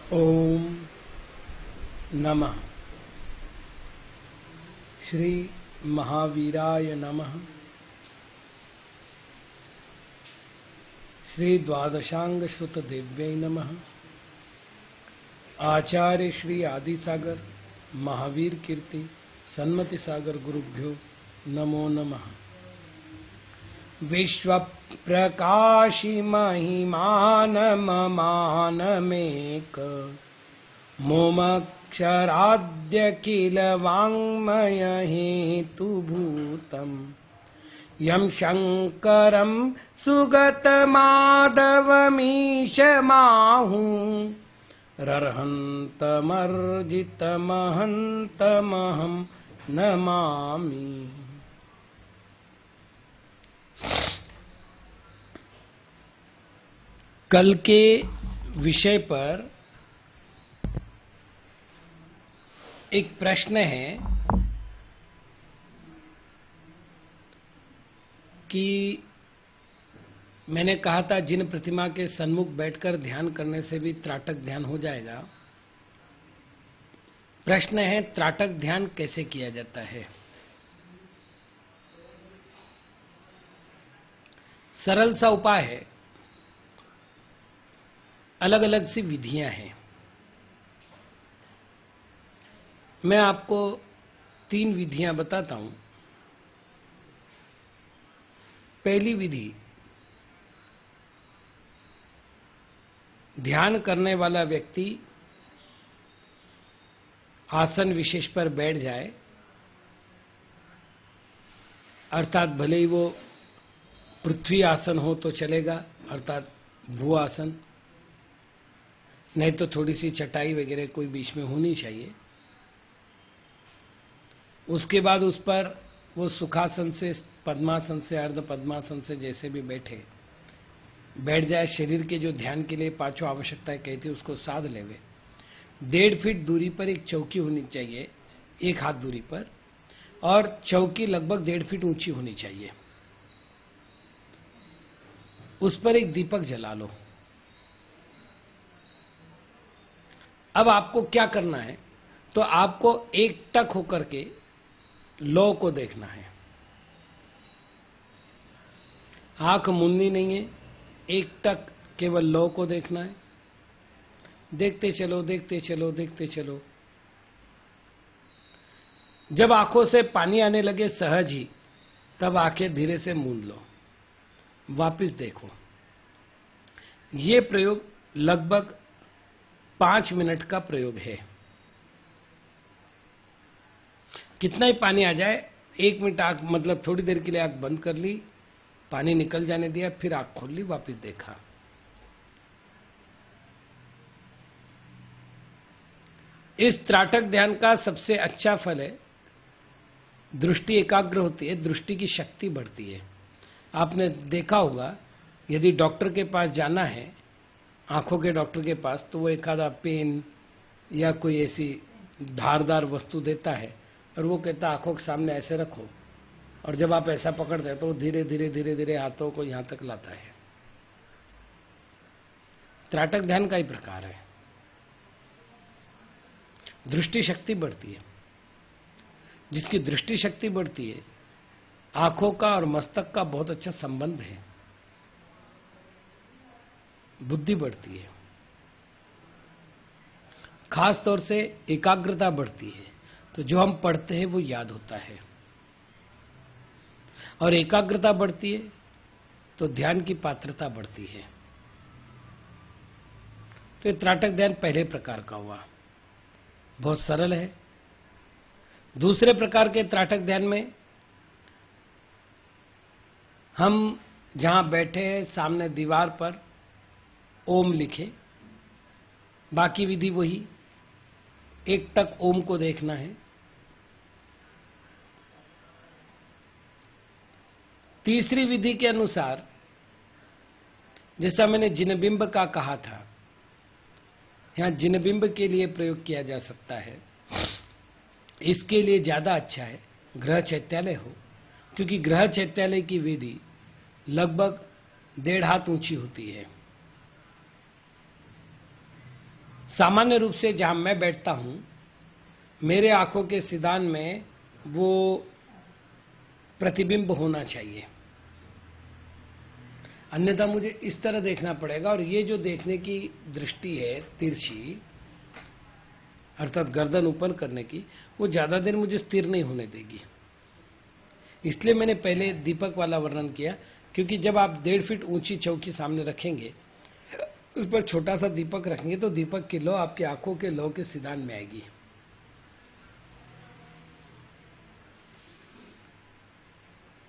ओम नमः श्री महावीराय नमः। श्री द्वादशांग श्रुत देव्यै नमः। आचार्य श्री आदिसागर महावीर कीर्ति सन्मति सागर गुरुभ्यो नमो नमः। विश्व प्रकाशी महिमान ममानमेक मोमक्षराद्य किल वाङ्मय हेतुभूतम् यं शङ्करं सुगतमाधवमीशमाहुं रर्हन्तमर्जितमहन्तमहं नमामि। कल के विषय पर एक प्रश्न है कि मैंने कहा था जिन प्रतिमा के सन्मुख बैठकर ध्यान करने से भी त्राटक ध्यान हो जाएगा। प्रश्न है त्राटक ध्यान कैसे किया जाता है। सरल सा उपाय है, अलग अलग सी विधियां हैं। मैं आपको 3 विधियां बताता हूं। पहली विधि, ध्यान करने वाला व्यक्ति आसन विशेष पर बैठ जाए, अर्थात भले ही वो पृथ्वी आसन हो तो चलेगा, अर्थात भू आसन, नहीं तो थोड़ी सी चटाई वगैरह कोई बीच में होनी चाहिए। उसके बाद उस पर वो सुखासन से, पद्मासन से, अर्ध पद्मासन से जैसे भी बैठ जाए। शरीर के जो ध्यान के लिए 5 आवश्यकताएं कहती है उसको साध लेवे। 1.5 फीट दूरी पर एक चौकी होनी चाहिए, 1 हाथ दूरी पर, और चौकी लगभग 1.5 फीट ऊंची होनी चाहिए। उस पर एक दीपक जला लो। अब आपको क्या करना है, तो आपको एकटक होकर के लौ को देखना है। आंख मूंदनी नहीं है, एकटक केवल लौ को देखना है। देखते चलो, देखते चलो, देखते चलो। जब आंखों से पानी आने लगे सहज ही, तब आंखें धीरे से मूंद लो, वापस देखो। ये प्रयोग लगभग 5 मिनट का प्रयोग है। कितना ही पानी आ जाए, 1 मिनट आंख, मतलब थोड़ी देर के लिए आंख बंद कर ली, पानी निकल जाने दिया, फिर आंख खोल ली, वापस देखा। इस त्राटक ध्यान का सबसे अच्छा फल है, दृष्टि एकाग्र होती है, दृष्टि की शक्ति बढ़ती है। आपने देखा होगा, यदि डॉक्टर के पास जाना है, आंखों के डॉक्टर के पास, तो वो एक आधा पेन या कोई ऐसी धारदार वस्तु देता है और वो कहता आंखों के सामने ऐसे रखो, और जब आप ऐसा पकड़ते हैं तो वो धीरे धीरे धीरे धीरे हाथों को यहां तक लाता है। त्राटक ध्यान का ही प्रकार है। दृष्टि शक्ति बढ़ती है। जिसकी दृष्टि शक्ति बढ़ती है, आंखों का और मस्तक का बहुत अच्छा संबंध है, बुद्धि बढ़ती है। खास तौर से एकाग्रता बढ़ती है, तो जो हम पढ़ते हैं वो याद होता है, और एकाग्रता बढ़ती है तो ध्यान की पात्रता बढ़ती है। तो त्राटक ध्यान पहले प्रकार का हुआ, बहुत सरल है। दूसरे प्रकार के त्राटक ध्यान में हम जहां बैठे हैं सामने दीवार पर ओम लिखे, बाकी विधि वही, एकटक ओम को देखना है। तीसरी विधि के अनुसार, जैसा मैंने जिनबिंब का कहा था, यहां जिनबिंब के लिए प्रयोग किया जा सकता है। इसके लिए ज्यादा अच्छा है ग्रह चैत्यालय हो, क्योंकि ग्रह चैत्यालय की विधि लगभग 1.5 हाथ ऊंची होती है। सामान्य रूप से जहां मैं बैठता हूं, मेरे आंखों के सिदान में वो प्रतिबिंब होना चाहिए, अन्यथा मुझे इस तरह देखना पड़ेगा। और ये जो देखने की दृष्टि है तिरछी, अर्थात गर्दन ऊपर करने की, वो ज्यादा देर मुझे स्थिर नहीं होने देगी। इसलिए मैंने पहले दीपक वाला वर्णन किया, क्योंकि जब आप 1.5 फीट ऊंची चौकी सामने रखेंगे, उस पर छोटा सा दीपक रखेंगे, तो दीपक की लौ आपकी आंखों के लौ के सिदान में आएगी।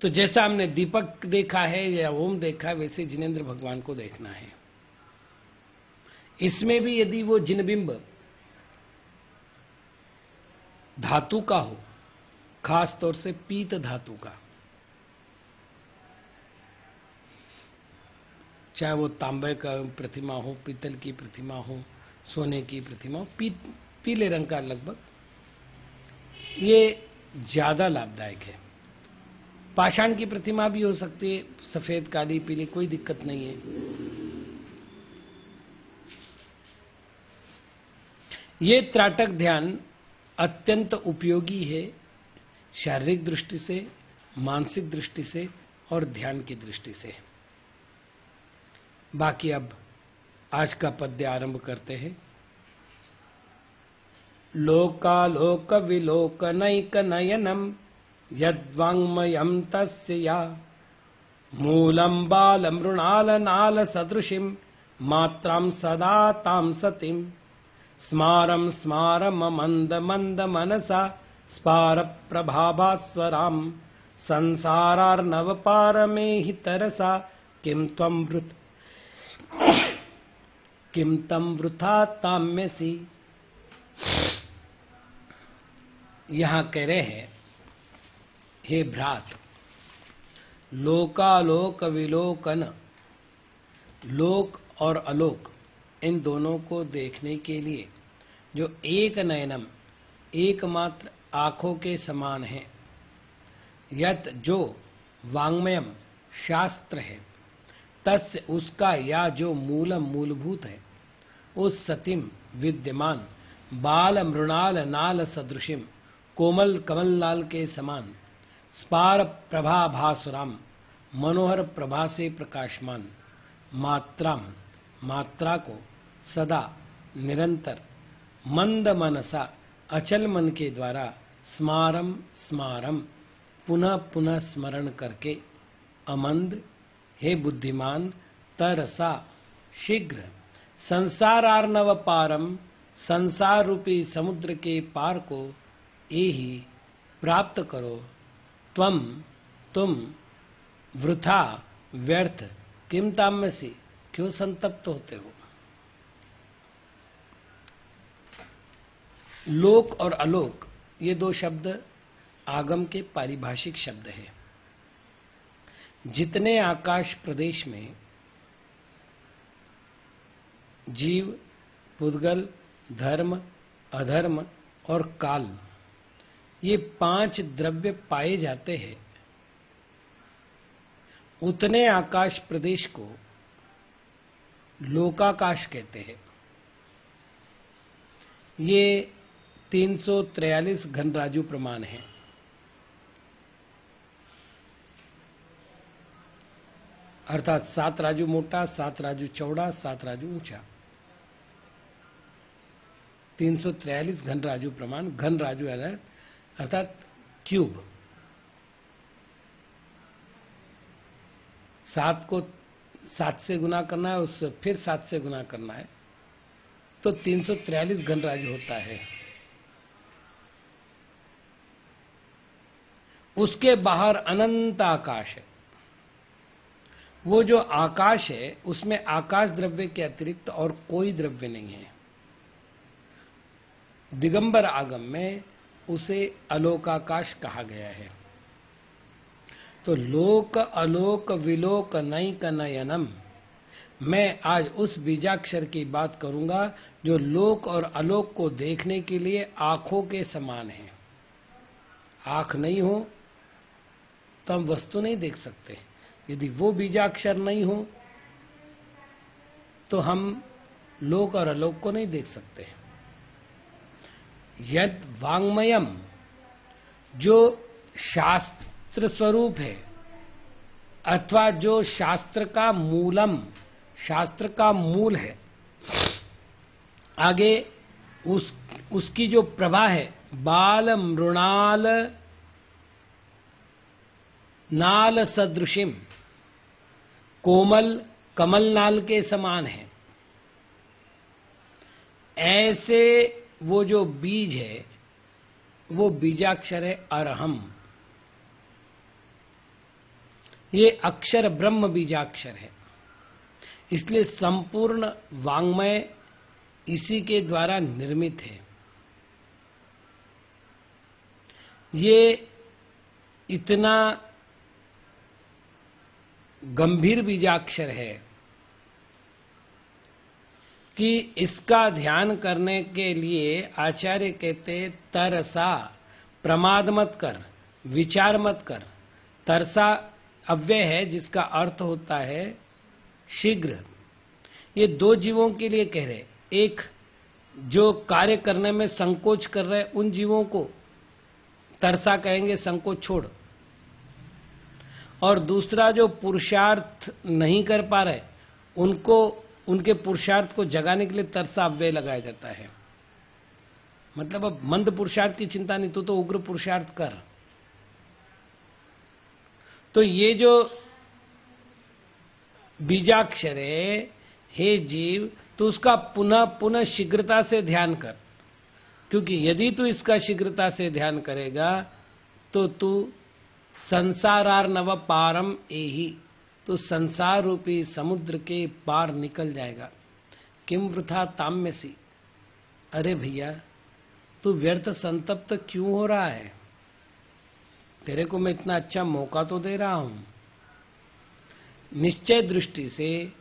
तो जैसा हमने दीपक देखा है या ओम देखा है, वैसे जिनेंद्र भगवान को देखना है। इसमें भी यदि वो जिनबिंब धातु का हो, खास तौर से पीत धातु का, चाहे वो तांबे का प्रतिमा हो, पीतल की प्रतिमा हो, सोने की प्रतिमा हो, पीले रंग का लगभग, ये ज्यादा लाभदायक है। पाषाण की प्रतिमा भी हो सकती है, सफेद, काली, पीली, कोई दिक्कत नहीं है। ये त्राटक ध्यान अत्यंत उपयोगी है, शारीरिक दृष्टि से, मानसिक दृष्टि से और ध्यान की दृष्टि से। बाकी अब आज का पद्य आरंभ करते हैं। लोकालोक विलोकनैक नयनम यद्वाङ्मयं तस्य या मूलं बालमृणालनाल सदृशीं मात्रां सदा तां सतीं स्मारं स्मारममन्द मंद मनसा स्पार प्रभाभास्वरां संसारार्णव पारमेहि तरसा किं तं वृथा ताम्यसि। यहां कह रहे हैं, हे भ्रात, लोकालोक विलोकन, लोक और अलोक, इन दोनों को देखने के लिए जो एक नयनम, एकमात्र आंखों के समान है, यत जो वाङ्मयम शास्त्र है, तस्य उसका, या जो मूलम मूलभूत है, उस सतिम विद्यमान, बाल मृणाल नाल सदृशिम, कोमल कमल लाल के समान, स्पार प्रभा भासुराम, मनोहर प्रभा से प्रकाशमान, मात्राम, मात्रा को, सदा निरंतर, मंद मनसा, अचल मन के द्वारा, स्मारम स्मारम, पुनः पुनः स्मरण करके, अमंद, हे बुद्धिमान, तरसा, शीघ्र, संसारार्णव पारम, संसार रूपी समुद्र के पार को एहि प्राप्त करो। तुम वृथा, व्यर्थ, किम तामसी, क्यों संतप्त होते हो। लोक और अलोक, ये दो शब्द आगम के पारिभाषिक शब्द हैं। जितने आकाश प्रदेश में जीव, पुद्गल, धर्म, अधर्म और काल, ये 5 द्रव्य पाए जाते हैं, उतने आकाश प्रदेश को लोकाकाश कहते हैं। ये 343 घनराजु प्रमाण है। अर्थात 7 राजू मोटा, 7 राजू चौड़ा, 7 राजू ऊंचा, 343 घनराजु प्रमाण। घन राजू अर्थात क्यूब। 7 को 7 से गुना करना है, उससे फिर 7 से गुना करना है, तो 343 घनराजु होता है। उसके बाहर अनंत आकाश है। वो जो आकाश है, उसमें आकाश द्रव्य के अतिरिक्त और कोई द्रव्य नहीं है। दिगंबर आगम में उसे अलोकाकाश कहा गया है। तो लोक अलोक विलोक नैक नयनम, मैं आज उस बीजाक्षर की बात करूंगा जो लोक और अलोक को देखने के लिए आंखों के समान है। आंख नहीं हो तो हम वस्तु नहीं देख सकते। यदि वो बीजाक्षर नहीं हो तो हम लोक और अलोक को नहीं देख सकते। यद वांग्मयम, जो शास्त्र स्वरूप है अथवा जो शास्त्र का मूलम, शास्त्र का मूल है, आगे उसकी जो प्रभा है बाल मृणाल नाल सदृशिम, कोमल कमल नाल के समान है, ऐसे वो जो बीज है वो बीजाक्षर है अरहम। ये अक्षर ब्रह्म बीजाक्षर है, इसलिए संपूर्ण वांग्मय इसी के द्वारा निर्मित है। ये इतना गंभीर बीजाक्षर है कि इसका ध्यान करने के लिए आचार्य कहते तरसा, प्रमाद मत कर, विचार मत कर। तरसा अव्यय है जिसका अर्थ होता है शीघ्र। ये दो जीवों के लिए कह रहे, एक जो कार्य करने में संकोच कर रहे उन जीवों को तरसा कहेंगे, संकोच छोड़, और दूसरा जो पुरुषार्थ नहीं कर पा रहे उनको, उनके पुरुषार्थ को जगाने के लिए तरसा अव्यय लगाया जाता है। मतलब अब मंद पुरुषार्थ की चिंता नहीं, तो उग्र पुरुषार्थ कर। तो ये जो बीजाक्षर है, हे जीव, तो उसका पुनः पुनः शीघ्रता से ध्यान कर, क्योंकि यदि तू इसका शीघ्रता से ध्यान करेगा तो तू संसारार्णव पारम एहि, तो संसार रूपी समुद्र के पार निकल जाएगा। किम वृथा ताम्यसी, अरे भैया तू व्यर्थ संतप्त क्यों हो रहा है? तेरे को मैं इतना अच्छा मौका तो दे रहा हूं। निश्चय दृष्टि से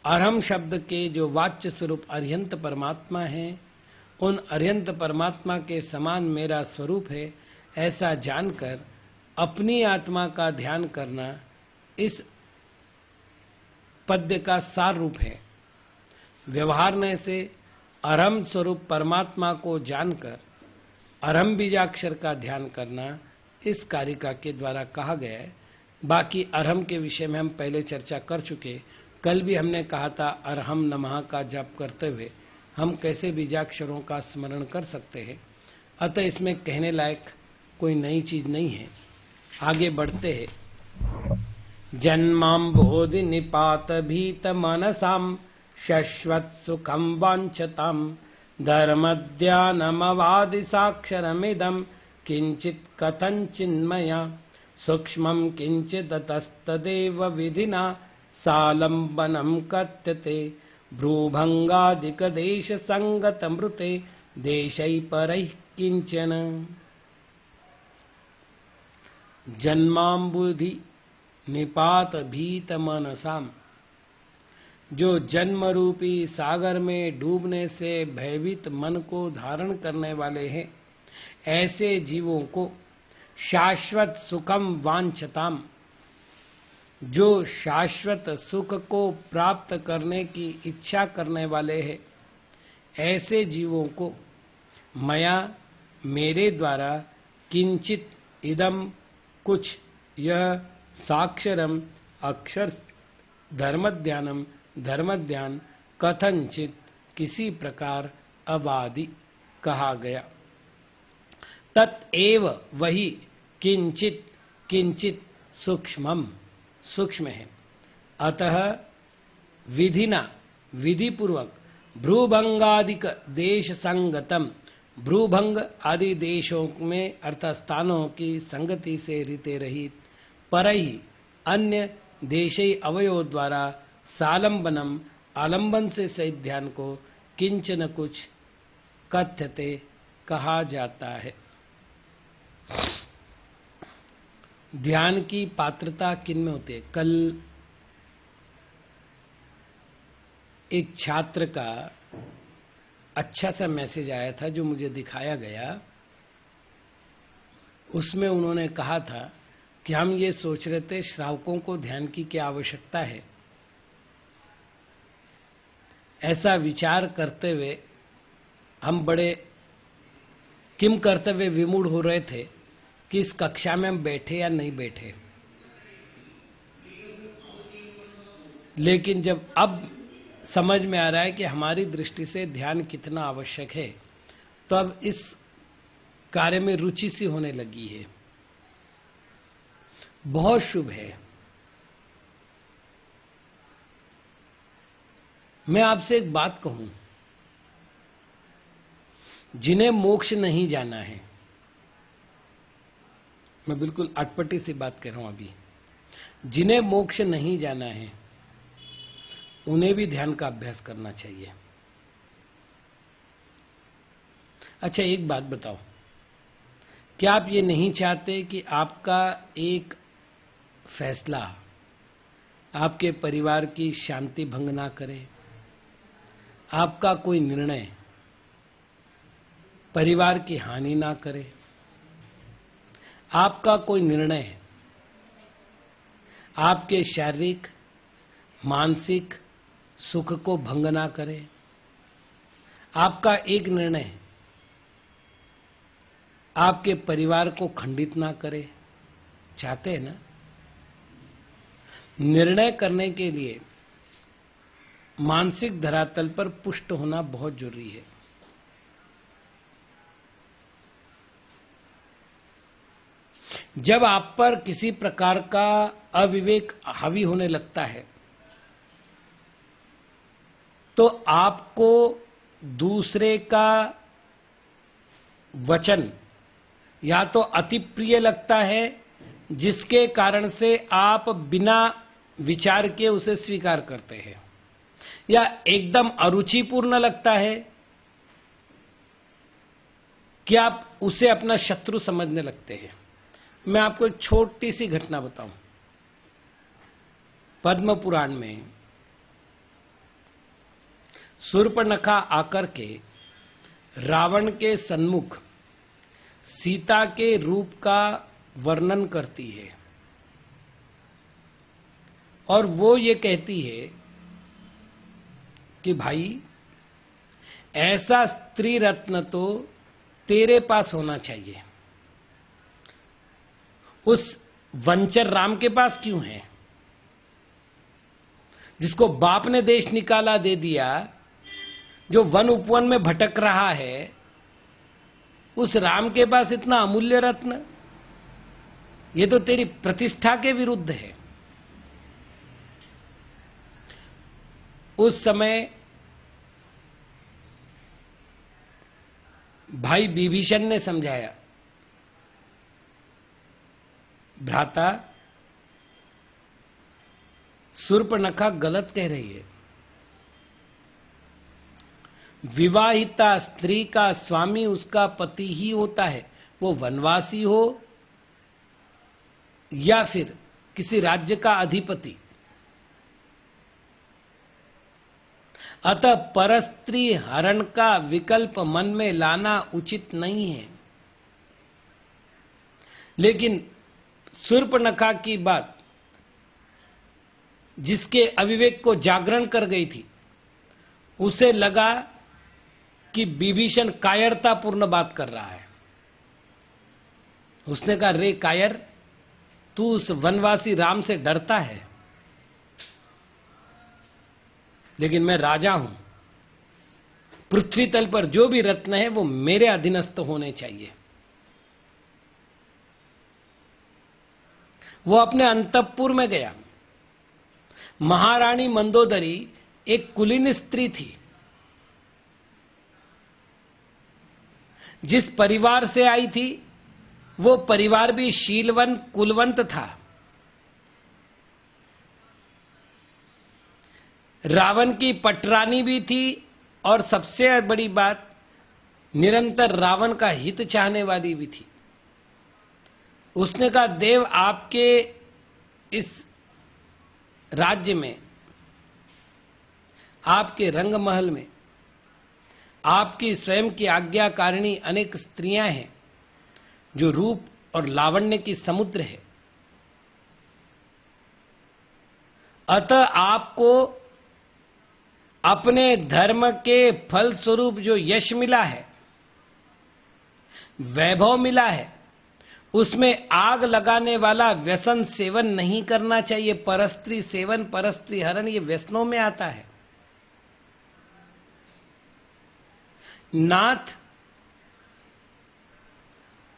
अरहम शब्द के जो वाच्य स्वरूप अर्यंत परमात्मा है, उन अर्यंत परमात्मा के समान मेरा स्वरूप है, ऐसा जानकर अपनी आत्मा का ध्यान करना इस पद्य का सार रूप है। व्यवहारने से अरहम स्वरूप परमात्मा को जानकर अरहम बीजाक्षर का ध्यान करना इस कारिका के द्वारा कहा गया है। बाकी अरहम के विषय में हम पहले चर्चा कर चुके। कल भी हमने कहा था अरहम नमः का जप करते हुए हम कैसे बीजाक्षरों का स्मरण कर सकते हैं। अतः इसमें कहने लायक कोई नई चीज नहीं है। आगे बढ़ते हैं। जन्मांबोधि निपात भीत मनसाम शश्वत सुखम वांछताम धर्मध्यानमवादि साक्षरमिदम किंचित कथंचिन्मया सूक्ष्मं किंचिदतस्तदेव विधिना सालंबनम कथ्यते भ्रूभंगादिक देश संगत मृते देशै परैः किंचन। जन्मांबुधि निपात भीत मनसाम, जो जन्म रूपी सागर में डूबने से भयभीत मन को धारण करने वाले हैं, ऐसे जीवों को शाश्वत सुखम वांछताम, जो शाश्वत सुख को प्राप्त करने की इच्छा करने वाले हैं, ऐसे जीवों को मया, मेरे द्वारा किंचित इदम, कुछ, यह साक्षरम अक्षर, धर्मध्यानम धर्मध्यान, कथनचित किसी प्रकार, अबादि कहा गया। तत्एव वही, किंचित किंचित सूक्ष्मम सूक्ष्म है। अतः विधिना विधि पूर्वक भ्रूभंगादिक देश संगतम, भ्रूभंग आदि देशों में अर्थात स्थानों की संगति से रीते रहित, परहि अन्य देशे अवयव द्वारा सालंबनम आलंबन से सहित ध्यान को किंचन कुछ कथ्यते कहा जाता है। ध्यान की पात्रता किन में होती है? कल एक छात्र का अच्छा सा मैसेज आया था जो मुझे दिखाया गया। उसमें उन्होंने कहा था कि हम ये सोच रहे थे श्रावकों को ध्यान की क्या आवश्यकता है, ऐसा विचार करते हुए हम बड़े किम कर्तव्य विमूढ़ हो रहे थे कि इस कक्षा में हम बैठे या नहीं बैठे। लेकिन जब अब समझ में आ रहा है कि हमारी दृष्टि से ध्यान कितना आवश्यक है, तो अब इस कार्य में रुचि सी होने लगी है। बहुत शुभ है। मैं आपसे एक बात कहूं, जिन्हें मोक्ष नहीं जाना है, मैं बिल्कुल अटपटी सी बात कह रहा हूं अभी, जिन्हें मोक्ष नहीं जाना है उन्हें भी ध्यान का अभ्यास करना चाहिए। अच्छा, एक बात बताओ, क्या आप ये नहीं चाहते कि आपका एक फैसला आपके परिवार की शांति भंग ना करे? आपका कोई निर्णय परिवार की हानि ना करे? आपका कोई निर्णय आपके शारीरिक मानसिक सुख को भंग ना करे? आपका एक निर्णय आपके परिवार को खंडित ना करे? चाहते हैं ना? निर्णय करने के लिए मानसिक धरातल पर पुष्ट होना बहुत जरूरी है। जब आप पर किसी प्रकार का अविवेक हावी होने लगता है, तो आपको दूसरे का वचन या तो अति प्रिय लगता है, जिसके कारण से आप बिना विचार के उसे स्वीकार करते हैं, या एकदम अरुचिपूर्ण लगता है कि आप उसे अपना शत्रु समझने लगते हैं। मैं आपको एक छोटी सी घटना बताऊं। पद्म पुराण में शूर्पणखा आकर के रावण के सन्मुख सीता के रूप का वर्णन करती है, और वो ये कहती है कि भाई, ऐसा स्त्री रत्न तो तेरे पास होना चाहिए, उस वंचर राम के पास क्यों है, जिसको बाप ने देश निकाला दे दिया, जो वन उपवन में भटक रहा है, उस राम के पास इतना अमूल्य रत्न? ये तो तेरी प्रतिष्ठा के विरुद्ध है। उस समय भाई विभीषण ने समझाया, भ्राता, शूर्पणखा गलत कह रही है। विवाहिता स्त्री का स्वामी उसका पति ही होता है, वो वनवासी हो या फिर किसी राज्य का अधिपति। अतः परस्त्री हरण का विकल्प मन में लाना उचित नहीं है। लेकिन शूर्पणखा की बात जिसके अविवेक को जागरण कर गई थी, उसे लगा कि विभीषण कायरतापूर्ण बात कर रहा है। उसने कहा, रे कायर, तू उस वनवासी राम से डरता है, लेकिन मैं राजा हूं। पृथ्वी तल पर जो भी रत्न है वो मेरे अधीनस्थ होने चाहिए। वो अपने अंतःपुर में गया। महारानी मंदोदरी एक कुलीन स्त्री थी। जिस परिवार से आई थी, वो परिवार भी शीलवन कुलवंत था। रावण की पटरानी भी थी, और सबसे बड़ी बात, निरंतर रावण का हित चाहने वाली भी थी। उसने कहा, देव, आपके इस राज्य में, आपके रंगमहल में आपकी स्वयं की आज्ञाकारिणी अनेक स्त्रियां हैं, जो रूप और लावण्य की समुद्र है। अतः आपको अपने धर्म के फल स्वरूप जो यश मिला है, वैभव मिला है, उसमें आग लगाने वाला व्यसन सेवन नहीं करना चाहिए। परस्त्री सेवन, परस्त्री हरण, ये व्यसनों में आता है। नाथ,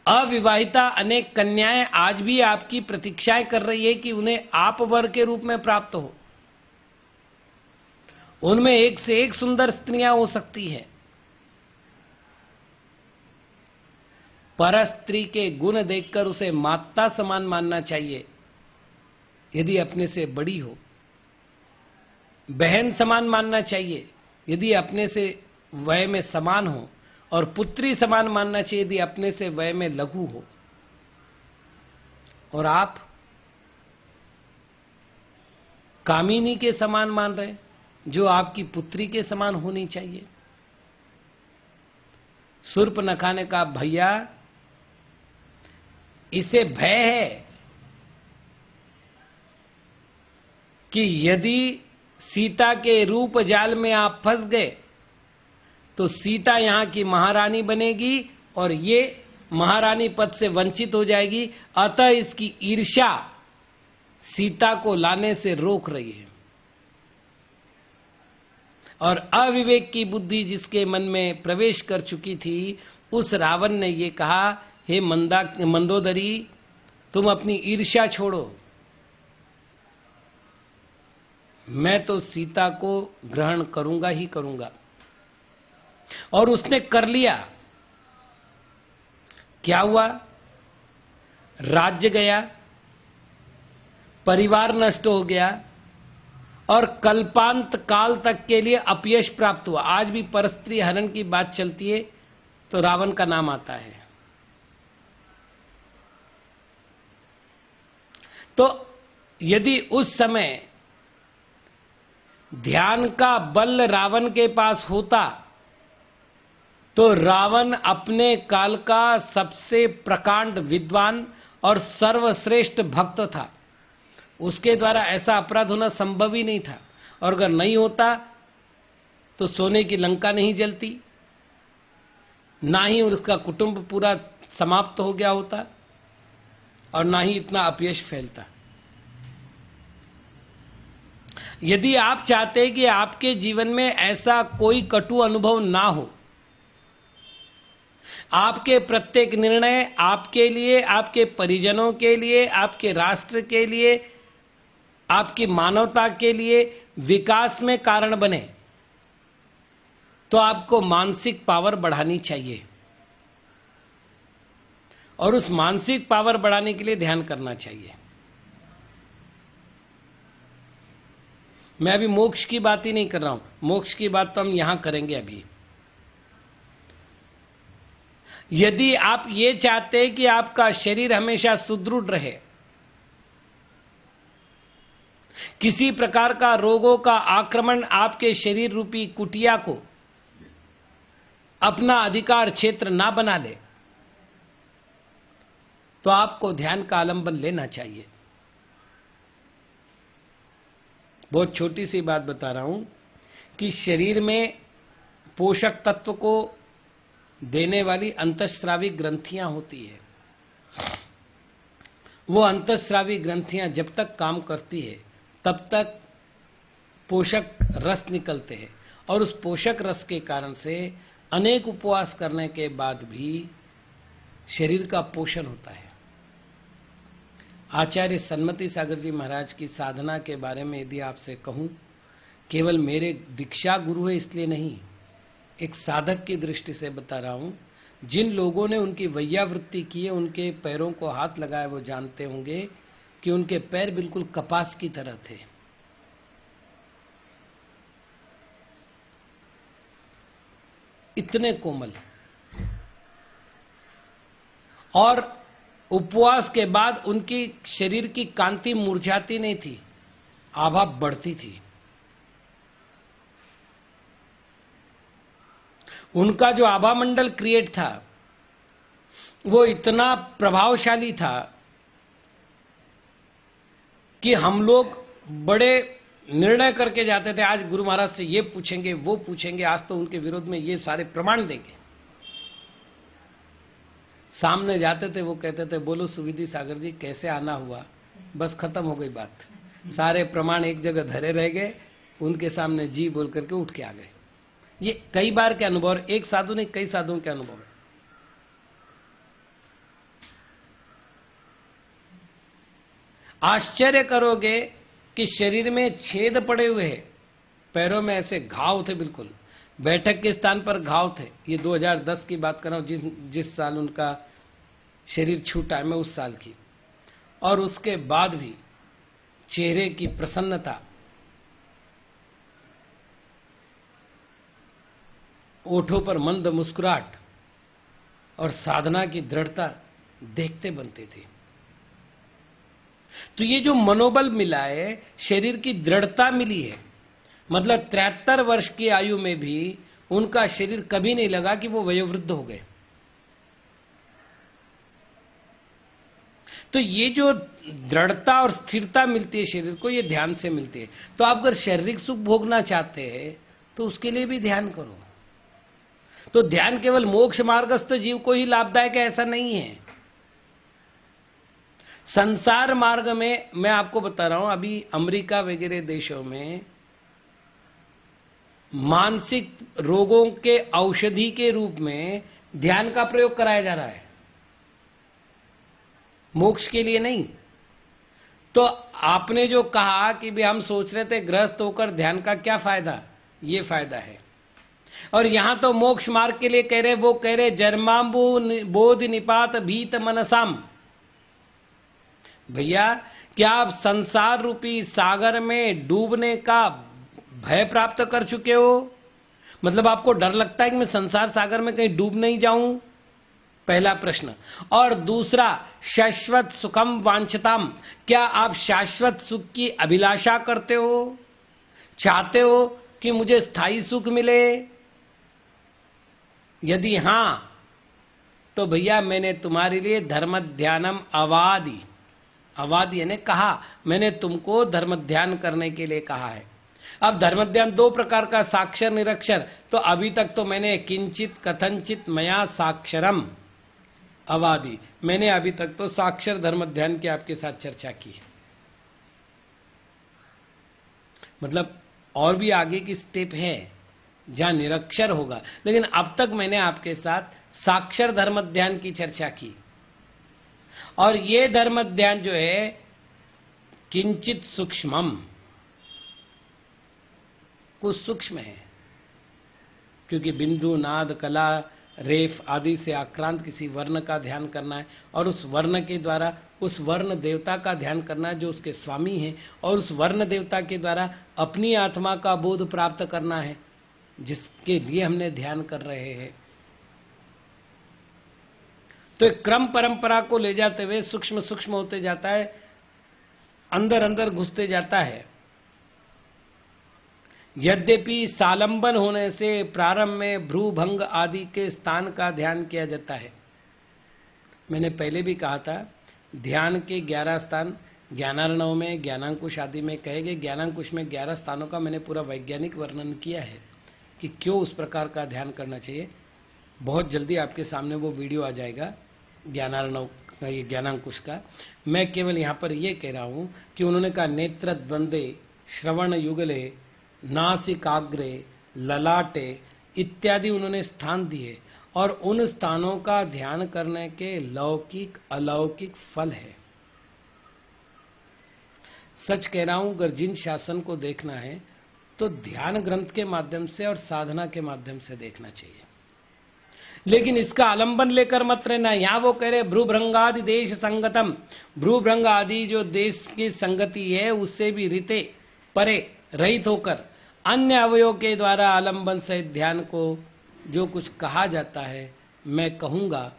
अविवाहिता अनेक कन्याएं आज भी आपकी प्रतीक्षाएं कर रही है कि उन्हें आप वर के रूप में प्राप्त हो। उनमें एक से एक सुंदर स्त्रियां हो सकती हैं। परस्त्री के गुण देखकर उसे माता समान मानना चाहिए, यदि अपने से बड़ी हो। बहन समान मानना चाहिए, यदि अपने से वय में समान हो। और पुत्री समान मानना चाहिए, यदि अपने से वय में लघु हो। और आप कामिनी के समान मान रहे, जो आपकी पुत्री के समान होनी चाहिए। शूर्पणखा ने कहा, भैया इसे भय है कि यदि सीता के रूप जाल में आप फंस गए तो सीता यहां की महारानी बनेगी और ये महारानी पद से वंचित हो जाएगी। अतः इसकी ईर्ष्या सीता को लाने से रोक रही है। और अविवेक की बुद्धि जिसके मन में प्रवेश कर चुकी थी, उस रावण ने ये कहा, हे मंदोदरी, तुम अपनी ईर्ष्या छोड़ो, मैं तो सीता को ग्रहण करूंगा ही करूंगा। और उसने कर लिया। क्या हुआ? राज्य गया, परिवार नष्ट हो गया और कल्पांत काल तक के लिए अपयश प्राप्त हुआ। आज भी परस्त्री हरण की बात चलती है तो रावण का नाम आता है। तो यदि उस समय ध्यान का बल रावण के पास होता तो रावण अपने काल का सबसे प्रकांड विद्वान और सर्वश्रेष्ठ भक्त था। उसके द्वारा ऐसा अपराध होना संभव ही नहीं था। और अगर नहीं होता तो सोने की लंका नहीं जलती, ना ही उसका कुटुंब पूरा समाप्त हो गया होता और ना ही इतना अपयश फैलता। यदि आप चाहते हैं कि आपके जीवन में ऐसा कोई कटु अनुभव ना हो, आपके प्रत्येक निर्णय आपके लिए, आपके परिजनों के लिए, आपके राष्ट्र के लिए, आपकी मानवता के लिए विकास में कारण बने, तो आपको मानसिक पावर बढ़ानी चाहिए। और उस मानसिक पावर बढ़ाने के लिए ध्यान करना चाहिए। मैं अभी मोक्ष की बात ही नहीं कर रहा हूं, मोक्ष की बात तो हम यहां करेंगे अभी। यदि आप ये चाहते हैं कि आपका शरीर हमेशा सुदृढ़ रहे, किसी प्रकार का रोगों का आक्रमण आपके शरीर रूपी कुटिया को अपना अधिकार क्षेत्र ना बना ले, तो आपको ध्यान का आलंबन लेना चाहिए। बहुत छोटी सी बात बता रहा हूं कि शरीर में पोषक तत्व को देने वाली अंतःस्रावी ग्रंथियां होती है। वो अंतःस्रावी ग्रंथियां जब तक काम करती है तब तक पोषक रस निकलते हैं और उस पोषक रस के कारण से अनेक उपवास करने के बाद भी शरीर का पोषण होता है। आचार्य सन्मति सागर जी महाराज की साधना के बारे में यदि आपसे कहूं, केवल मेरे दीक्षा गुरु है इसलिए नहीं, एक साधक की दृष्टि से बता रहा हूं। जिन लोगों ने उनकी वैयावृत्ति की है, उनके पैरों को हाथ लगाए, वो जानते होंगे कि उनके पैर बिल्कुल कपास की तरह थे। इतने कोमल। और उपवास के बाद उनकी शरीर की कांति मुरझाती नहीं थी, आभा बढ़ती थी। उनका जो आभा मंडल क्रिएट था वो इतना प्रभावशाली था कि हम लोग बड़े निर्णय करके जाते थे, आज गुरु महाराज से ये पूछेंगे वो पूछेंगे, आज तो उनके विरोध में ये सारे प्रमाण देंगे। सामने जाते थे, वो कहते थे बोलो सुविधि सागर जी कैसे आना हुआ, बस खत्म हो गई बात। सारे प्रमाण एक जगह धरे रह गए, उनके सामने जी बोल करके उठ के आ गए। ये कई बार के अनुभव, एक साधु ने कई साधुओं के अनुभव है। आश्चर्य करोगे कि शरीर में छेद पड़े हुए हैं, पैरों में ऐसे घाव थे, बिल्कुल बैठक के स्थान पर घाव थे। ये 2010 की बात कर रहा हूं, जिस साल उनका शरीर छूटा है, मैं उस साल की। और उसके बाद भी चेहरे की प्रसन्नता, ओठों पर मंद मुस्कुराहट और साधना की दृढ़ता देखते बनते थे। तो ये जो मनोबल मिला है, शरीर की दृढ़ता मिली है, मतलब 73 वर्ष की आयु में भी उनका शरीर कभी नहीं लगा कि वो वयोवृद्ध हो गए। तो ये जो दृढ़ता और स्थिरता मिलती है शरीर को, ये ध्यान से मिलती है। तो आप अगर शारीरिक सुख भोगना चाहते हैं तो उसके लिए भी ध्यान करो। तो ध्यान केवल मोक्ष मार्गस्थ जीव को ही लाभदायक है ऐसा नहीं है। संसार मार्ग में मैं आपको बता रहा हूं, अभी अमेरिका वगैरह देशों में मानसिक रोगों के औषधि के रूप में ध्यान का प्रयोग कराया जा रहा है, मोक्ष के लिए नहीं। तो आपने जो कहा कि भी हम सोच रहे थे गृहस्थ होकर ध्यान का क्या फायदा, ये फायदा है। और यहां तो मोक्ष मार्ग के लिए कह रहे, वो कह रहे जन्मांबु बोध निपात भीत मनसाम। भैया क्या आप संसार रूपी सागर में डूबने का भय प्राप्त कर चुके हो? मतलब आपको डर लगता है कि मैं संसार सागर में कहीं डूब नहीं जाऊं, पहला प्रश्न। और दूसरा, शाश्वत सुखम वांछताम, क्या आप शाश्वत सुख की अभिलाषा करते हो, चाहते हो कि मुझे स्थायी सुख मिले? यदि हां तो भैया मैंने तुम्हारे लिए धर्म ध्यानम अवादि, अवादि ने कहा, मैंने तुमको धर्म ध्यान करने के लिए कहा है। अब धर्म ध्यान दो प्रकार का, साक्षर निरक्षर। तो अभी तक तो मैंने किंचित कथनचित मया साक्षरम अवादि, मैंने अभी तक तो साक्षर धर्म ध्यान की आपके साथ चर्चा की है। मतलब और भी आगे की स्टेप है जहां निरक्षर होगा, लेकिन अब तक मैंने आपके साथ साक्षर धर्म ध्यान की चर्चा की। और ये धर्म ध्यान जो है किंचित सूक्ष्मम, कुछ सूक्ष्म है, क्योंकि बिंदु नाद कला रेफ आदि से आक्रांत किसी वर्ण का ध्यान करना है, और उस वर्ण के द्वारा उस वर्ण देवता का ध्यान करना है जो उसके स्वामी हैं, और उस वर्ण देवता के द्वारा अपनी आत्मा का बोध प्राप्त करना है, जिसके लिए हमने ध्यान कर रहे हैं। तो एक क्रम परंपरा को ले जाते हुए सूक्ष्म सूक्ष्म होते जाता है, अंदर अंदर घुसते जाता है। यद्यपि सालंबन होने से प्रारंभ में भ्रूभंग आदि के स्थान का ध्यान किया जाता है। मैंने पहले भी कहा था, ध्यान के 11 स्थान ज्ञानार्णव में, ज्ञानांकुश आदि में कहे गए। ज्ञानांकुश में 11 स्थानों का मैंने पूरा वैज्ञानिक वर्णन किया है कि क्यों उस प्रकार का ध्यान करना चाहिए। बहुत जल्दी आपके सामने वो वीडियो आ जाएगा ज्ञानार्णव का, ये ज्ञानांकुश का। मैं केवल यहाँ पर ये कह रहा हूँ कि उन्होंने कहा नेत्र द्वंद्वे, श्रवण युगले, नासिकाग्रे, ललाटे इत्यादि उन्होंने स्थान दिए, और उन स्थानों का ध्यान करने के लौकिक अलौकिक फल है। सच कह रहा हूं, अगर जिन शासन को देखना है तो ध्यान ग्रंथ के माध्यम से और साधना के माध्यम से देखना चाहिए, लेकिन इसका आलंबन लेकर मत रहना। यहां वो कह रहे भ्रूभृंगादि देश संगतम, भ्रूभृंग आदि जो देश की संगति है उससे भी रिते परे रहित होकर अन्य अवयव के द्वारा आलंबन से ध्यान को जो कुछ कहा जाता है मैं कहूंगा,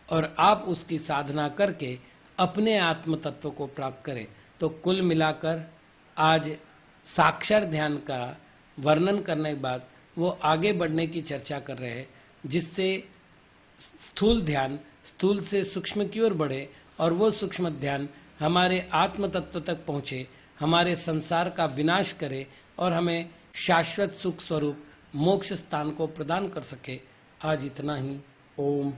और आप उसकी साधना करके अपने आत्म तत्व को प्राप्त करें। तो कुल मिलाकर आज साक्षर ध्यान का वर्णन करने के बाद वो आगे बढ़ने की चर्चा कर रहे हैं, जिससे स्थूल ध्यान स्थूल से सूक्ष्म की ओर बढ़े और वो सूक्ष्म ध्यान हमारे आत्म तत्व तक पहुंचे, हमारे संसार का विनाश करे और हमें शाश्वत सुख स्वरूप मोक्ष स्थान को प्रदान कर सके। आज इतना ही। ओम